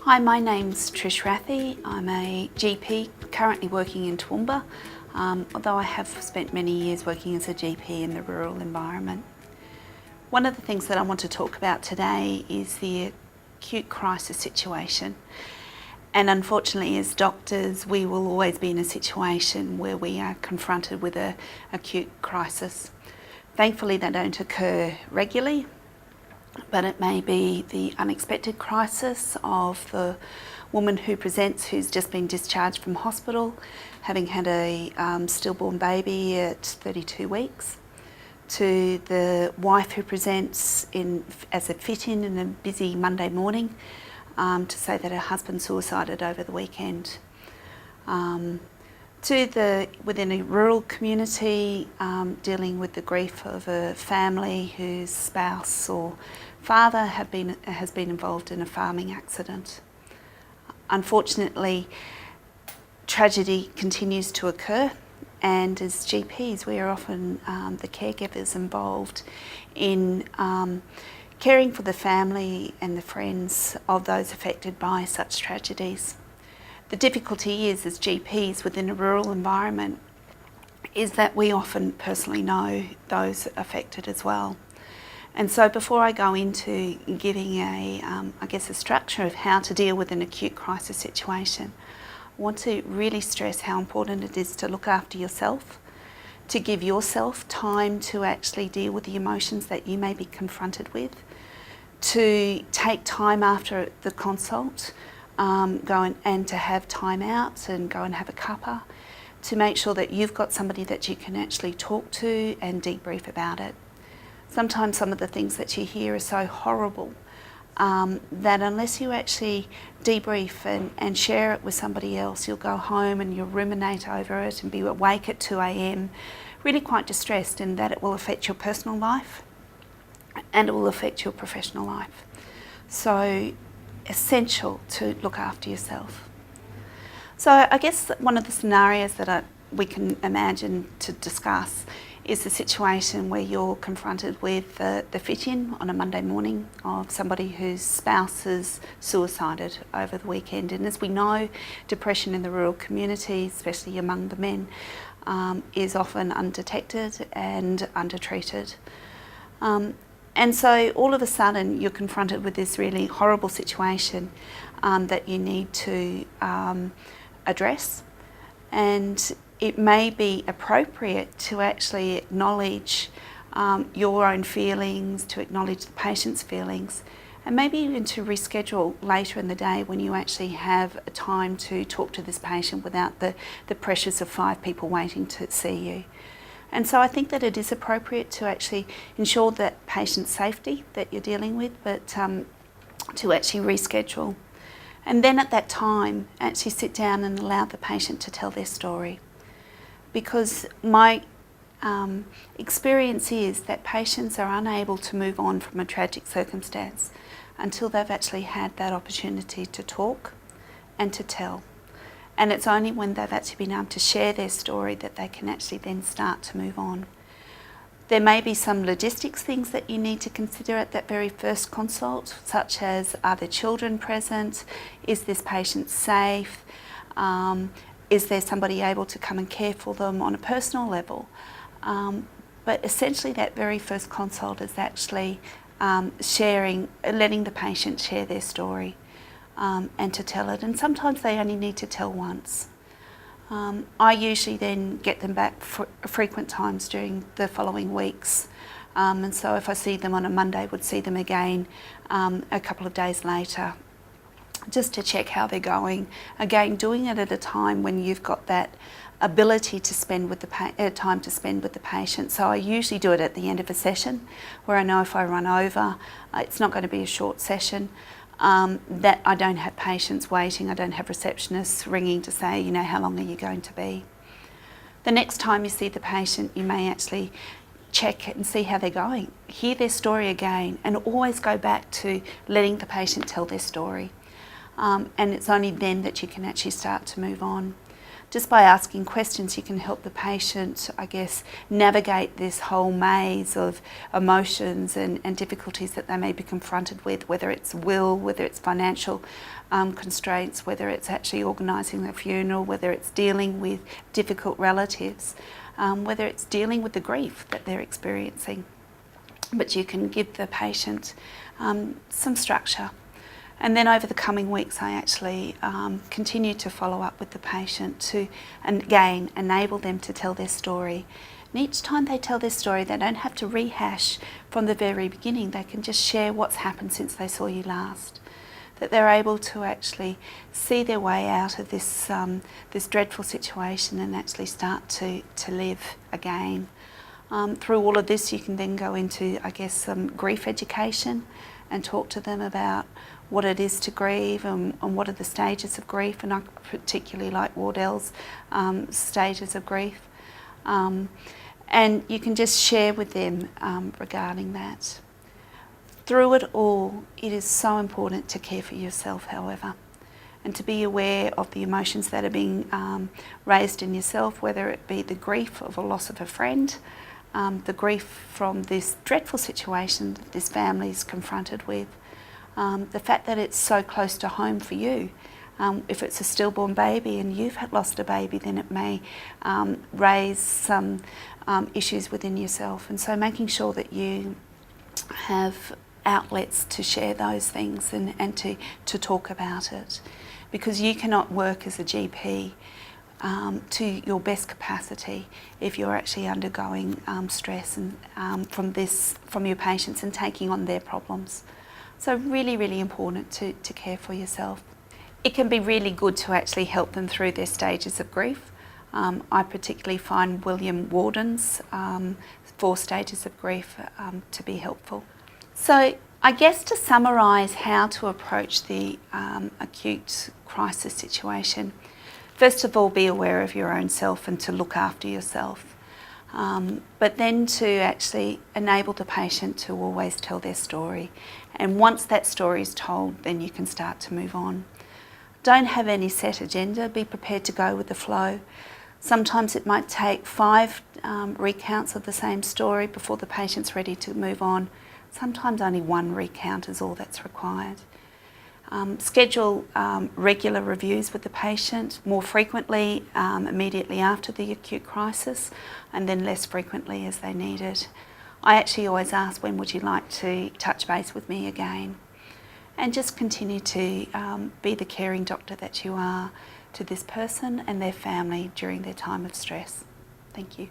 Hi, my name's Trish Rathie. I'm a GP currently working in Toowoomba, although I have spent many years working as a GP in the rural environment. One of the things that I want to talk about today is the acute crisis situation. And unfortunately, as doctors, we will always be in a situation where we are confronted with an acute crisis. Thankfully, they don't occur regularly, but it may be the unexpected crisis of the woman who presents who's just been discharged from hospital, having had a stillborn baby at 32 weeks, to the wife who presents as a fit-in in a busy Monday morning to say that her husband suicided over the weekend. Within a rural community, dealing with the grief of a family whose spouse or father has been involved in a farming accident. Unfortunately, tragedy continues to occur, and as GPs we are often the caregivers involved in caring for the family and the friends of those affected by such tragedies. The difficulty is, as GPs within a rural environment, is that we often personally know those affected as well. And so before I go into giving a structure of how to deal with an acute crisis situation, I want to really stress how important it is to look after yourself, to give yourself time to actually deal with the emotions that you may be confronted with, to take time after the consult, and to have time out and go and have a cuppa, to make sure that you've got somebody that you can actually talk to and debrief about it. Sometimes some of the things that you hear are so horrible that unless you actually debrief and share it with somebody else, you'll go home and you'll ruminate over it and be awake at 2 a.m, really quite distressed, in that it will affect your personal life and it will affect your professional life. So essential to look after yourself. So I guess one of the scenarios that we can imagine to discuss is the situation where you're confronted with the fit-in on a Monday morning of somebody whose spouse has suicided over the weekend. And as we know, depression in the rural community, especially among the men, is often undetected and undertreated. And so all of a sudden you're confronted with this really horrible situation that you need to address, and it may be appropriate to actually acknowledge your own feelings, to acknowledge the patient's feelings, and maybe even to reschedule later in the day when you actually have a time to talk to this patient without the pressures of 5 people waiting to see you. And so I think that it is appropriate to actually ensure that patient safety that you're dealing with, but to actually reschedule. And then at that time, actually sit down and allow the patient to tell their story. Because my experience is that patients are unable to move on from a tragic circumstance until they've actually had that opportunity to talk and to tell. And it's only when they've actually been able to share their story that they can actually then start to move on. There may be some logistics things that you need to consider at that very first consult, such as, are there children present? Is this patient safe? Is there somebody able to come and care for them on a personal level? But essentially that very first consult is actually letting the patient share their story. And to tell it, and sometimes they only need to tell once. I usually then get them back frequent times during the following weeks, and so if I see them on a Monday, would see them again a couple of days later, just to check how they're going. Again, doing it at a time when you've got that ability to spend with time to spend with the patient. So I usually do it at the end of a session, where I know if I run over, it's not going to be a short session. That I don't have patients waiting, I don't have receptionists ringing to say, how long are you going to be? The next time you see the patient, you may actually check and see how they're going, hear their story again, and always go back to letting the patient tell their story. And it's only then that you can actually start to move on. just by asking questions, you can help the patient, I guess, navigate this whole maze of emotions and difficulties that they may be confronted with, whether it's will, whether it's financial constraints, whether it's actually organising the funeral, whether it's dealing with difficult relatives, whether it's dealing with the grief that they're experiencing. But you can give the patient some structure. And then over the coming weeks, I actually continue to follow up with the patient to, and again, enable them to tell their story. And each time they tell their story, they don't have to rehash from the very beginning. They can just share what's happened since they saw you last. That they're able to actually see their way out of this, this dreadful situation and actually start to live again. Through all of this, you can then go into, I guess, some grief education and talk to them about what it is to grieve and what are the stages of grief, and I particularly like Wardell's stages of grief. And you can just share with them regarding that. Through it all, it is so important to care for yourself, however, and to be aware of the emotions that are being raised in yourself, whether it be the grief of a loss of a friend, the grief from this dreadful situation that this family is confronted with, the fact that it's so close to home for you. If it's a stillborn baby and you've lost a baby, then it may raise some issues within yourself. And so making sure that you have outlets to share those things and to talk about it. Because you cannot work as a GP to your best capacity if you're actually undergoing stress and from your patients and taking on their problems. So really, really important to care for yourself. It can be really good to actually help them through their stages of grief. I particularly find William Worden's 4 stages of grief to be helpful. So I guess to summarise how to approach the acute crisis situation, first of all, be aware of your own self and to look after yourself. But then to actually enable the patient to always tell their story. And once that story is told, then you can start to move on. Don't have any set agenda, be prepared to go with the flow. Sometimes it might take 5 recounts of the same story before the patient's ready to move on. Sometimes only 1 recount is all that's required. Schedule regular reviews with the patient, more frequently immediately after the acute crisis, and then less frequently as they need it. I actually always ask, when would you like to touch base with me again? And just continue to be the caring doctor that you are to this person and their family during their time of stress. Thank you.